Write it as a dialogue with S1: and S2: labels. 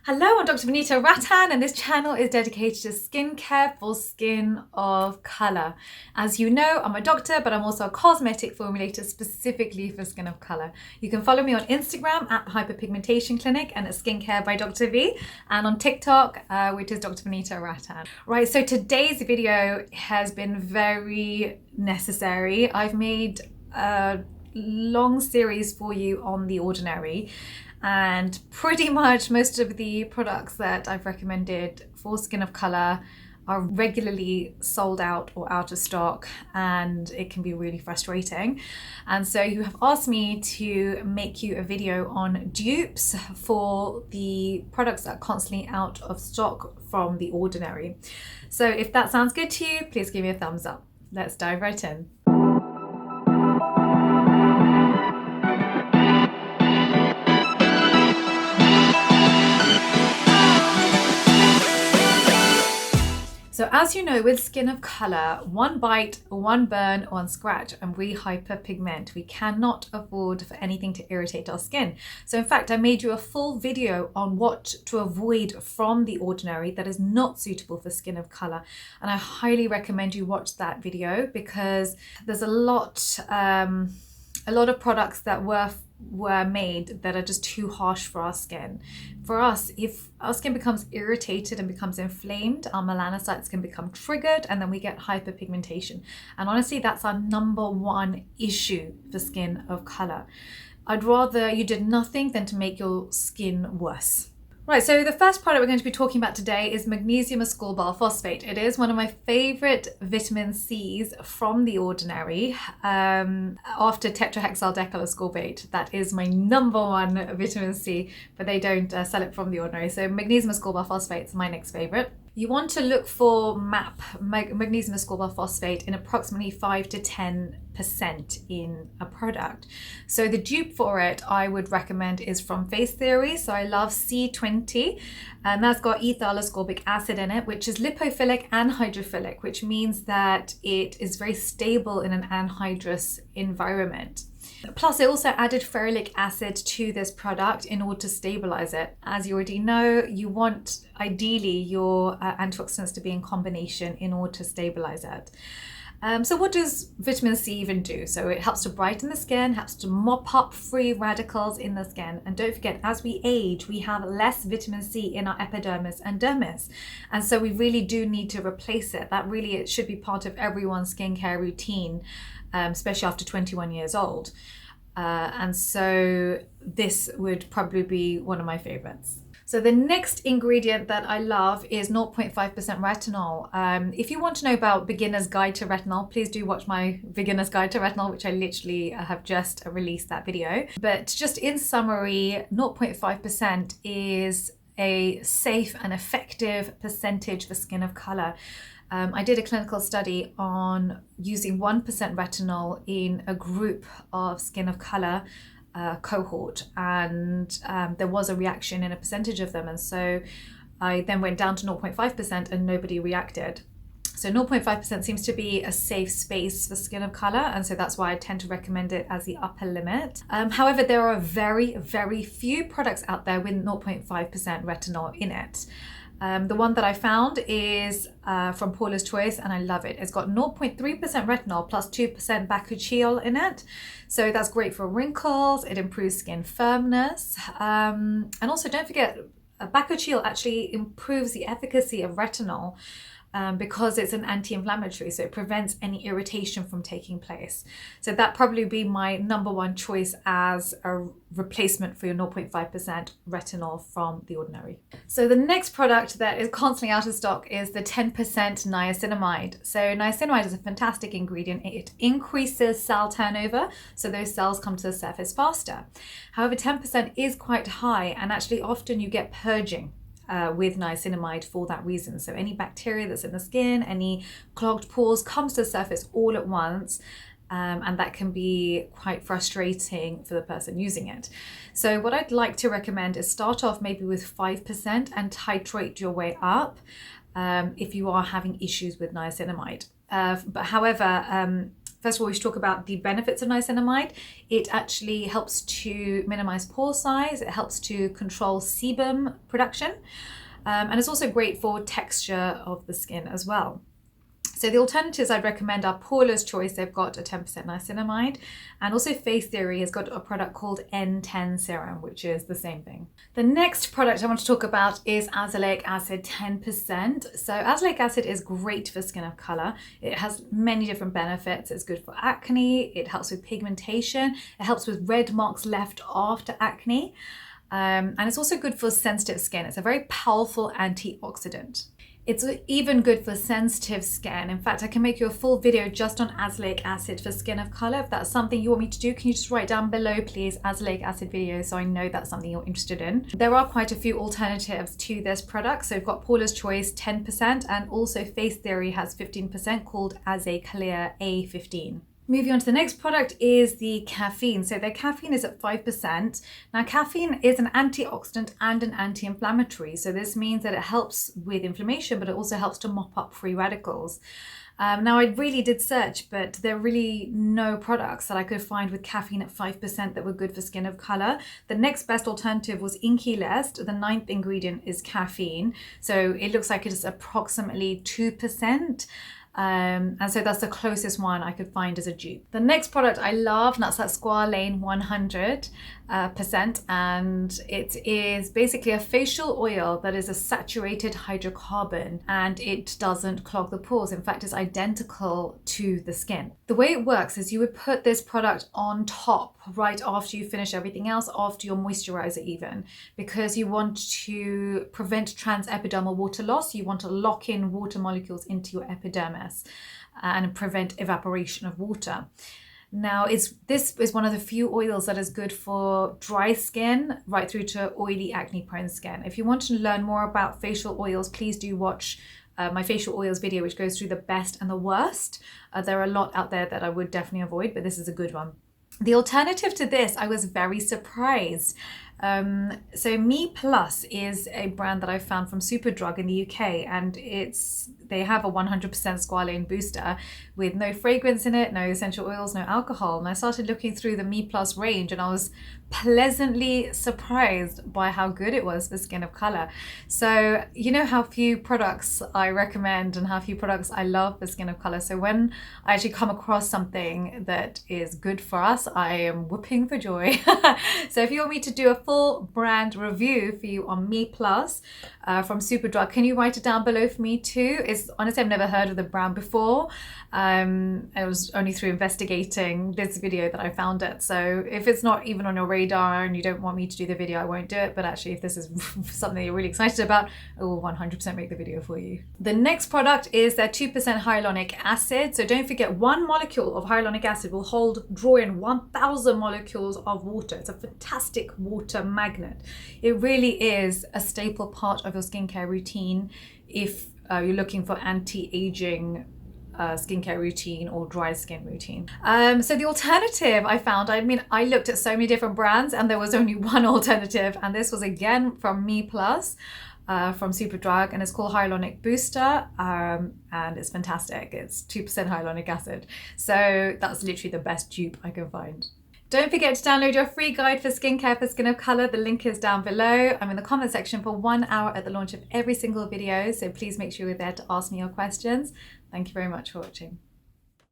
S1: Hello, I'm Dr. Vanita Rattan, and this channel is dedicated to skincare for skin of colour. As you know, I'm a doctor, but I'm also a cosmetic formulator specifically for skin of colour. You can follow me on Instagram at Hyperpigmentation Clinic and at Skincare by Dr. V, and on TikTok, which is Dr. Vanita Rattan. Right, so today's video has been very necessary. I've made a long series for you on The Ordinary, and pretty much most of the products that I've recommended for skin of colour are regularly sold out or out of stock, and it can be really frustrating. And so you have asked me to make you a video on dupes for the products that are constantly out of stock from The Ordinary. So if that sounds good to you, please give me a thumbs up. Let's dive right in. So as you know, with skin of colour, one bite, one burn, one scratch, and we hyperpigment. We cannot afford for anything to irritate our skin. So in fact, I made you a full video on what to avoid from The Ordinary that is not suitable for skin of colour. And I highly recommend you watch that video because there's a lot of products that were made that are just too harsh for our skin. For us, if our skin becomes irritated and becomes inflamed, our melanocytes can become triggered and then we get hyperpigmentation. And honestly, that's our number one issue for skin of colour. I'd rather you did nothing than to make your skin worse. Right, so the first product we're going to be talking about today is Magnesium Ascorbyl Phosphate. It is one of my favorite vitamin C's from The Ordinary. After tetrahexyl ascorbate, that is my number one vitamin C, but they don't sell it from The Ordinary. So Magnesium Ascorbyl Phosphate is my next favorite. You want to look for MAP, Magnesium Ascorbyl Phosphate, in approximately 5 to 10% in a product. So the dupe for it I would recommend is from Face Theory. So I love C20, and that's got ethyl ascorbic acid in it, which is lipophilic and hydrophilic, which means that it is very stable in an anhydrous environment. Plus, I also added ferulic acid to this product in order to stabilize it. As you already know, you want ideally your antioxidants to be in combination in order to stabilize it. So what does vitamin C even do? So it helps to brighten the skin, helps to mop up free radicals in the skin. And don't forget, as we age, we have less vitamin C in our epidermis and dermis. And so we really do need to replace it. It should be part of everyone's skincare routine, especially after 21 years old. And so this would probably be one of my favorites. So the next ingredient that I love is 0.5% retinol. If you want to know about Beginner's Guide to Retinol, please do watch my Beginner's Guide to Retinol, which I literally have just released that video. But just in summary, 0.5% is a safe and effective percentage for skin of colour. I did a clinical study on using 1% retinol in a group of skin of colour cohort, and there was a reaction in a percentage of them, and so I then went down to 0.5% and nobody reacted. So 0.5% seems to be a safe space for skin of colour, and so that's why I tend to recommend it as the upper limit. However, there are very, very few products out there with 0.5% retinol in it. The one that I found is from Paula's Choice, and I love it. It's got 0.3% retinol plus 2% Bakuchiol in it. So that's great for wrinkles. It improves skin firmness. And also don't forget, Bakuchiol actually improves the efficacy of retinol because it's an anti-inflammatory, so it prevents any irritation from taking place. So that probably be my number one choice as a replacement for your 0.5% retinol from The Ordinary. So the next product that is constantly out of stock is the 10% niacinamide. So niacinamide is a fantastic ingredient. It increases cell turnover, so those cells come to the surface faster. However, 10% is quite high, and actually often you get purging with niacinamide for that reason. So any bacteria that's in the skin, any clogged pores comes to the surface all at once, and that can be quite frustrating for the person using it. So what I'd like to recommend is start off maybe with 5% and titrate your way up if you are having issues with niacinamide. But however, First of all, we should talk about the benefits of niacinamide. It actually helps to minimize pore size. It helps to control sebum production. And it's also great for texture of the skin as well. So the alternatives I'd recommend are Paula's Choice. They've got a 10% niacinamide, and also Face Theory has got a product called N10 Serum, which is the same thing. The next product I want to talk about is Azelaic Acid 10%. So Azelaic Acid is great for skin of color. It has many different benefits. It's good for acne. It helps with pigmentation. It helps with red marks left after acne. And it's also good for sensitive skin. It's a very powerful antioxidant. It's even good for sensitive skin. In fact, I can make you a full video just on Azelaic Acid for skin of color. If that's something you want me to do, can you just write down below, please, Azelaic Acid video, so I know that's something you're interested in. There are quite a few alternatives to this product. So we've got Paula's Choice 10%, and also Face Theory has 15% called Azeclear A15. Moving on to the next product is the caffeine. So their caffeine is at 5%. Now, caffeine is an antioxidant and an anti-inflammatory. So this means that it helps with inflammation, but it also helps to mop up free radicals. Now, I really did search, but there are really no products that I could find with caffeine at 5% that were good for skin of color. The next best alternative was Inky Lest. The 9th ingredient is caffeine. So it looks like it is approximately 2%. And so that's the closest one I could find as a dupe. The next product I love, and that's that Squalane 100%, and it is basically a facial oil that is a saturated hydrocarbon, and it doesn't clog the pores. In fact, it's identical to the skin. The way it works is you would put this product on top right after you finish everything else, after your moisturizer even, because you want to prevent transepidermal water loss. You want to lock in water molecules into your epidermis and prevent evaporation of water. Now, this is one of the few oils that is good for dry skin right through to oily, acne-prone skin. If you want to learn more about facial oils, please do watch my facial oils video, which goes through the best and the worst. There are a lot out there that I would definitely avoid, but this is a good one. The alternative to this, I was very surprised. So Me Plus is a brand that I found from Superdrug in the UK, and they have a 100% Squallane Booster with no fragrance in it, no essential oils, no alcohol. And I started looking through the Me Plus range, and I was pleasantly surprised by how good it was for skin of color. So you know how few products I recommend and how few products I love for skin of color. So when I actually come across something that is good for us, I am whooping for joy. So if you want me to do a full brand review for you on Me Plus from Superdrug, can you write it down below for me too? Honestly, I've never heard of the brand before. It was only through investigating this video that I found it. So if it's not even on your radar and you don't want me to do the video, I won't do it. But actually, if this is something you're really excited about, I will 100% make the video for you. The next product is their 2% hyaluronic acid. So don't forget, one molecule of hyaluronic acid will draw in 1,000 molecules of water. It's a fantastic water magnet. It really is a staple part of your skincare routine if you're looking for anti-aging skincare routine or dry skin routine. So the alternative I found, I looked at so many different brands and there was only one alternative, and this was again from Me Plus, from Superdrug, and it's called Hyaluronic Booster, and it's fantastic. It's 2% hyaluronic acid. So that's literally the best dupe I can find. Don't forget to download your free guide for skincare for skin of color. The link is down below. I'm in the comment section for 1 hour at the launch of every single video, so please make sure you're there to ask me your questions. Thank you very much for watching.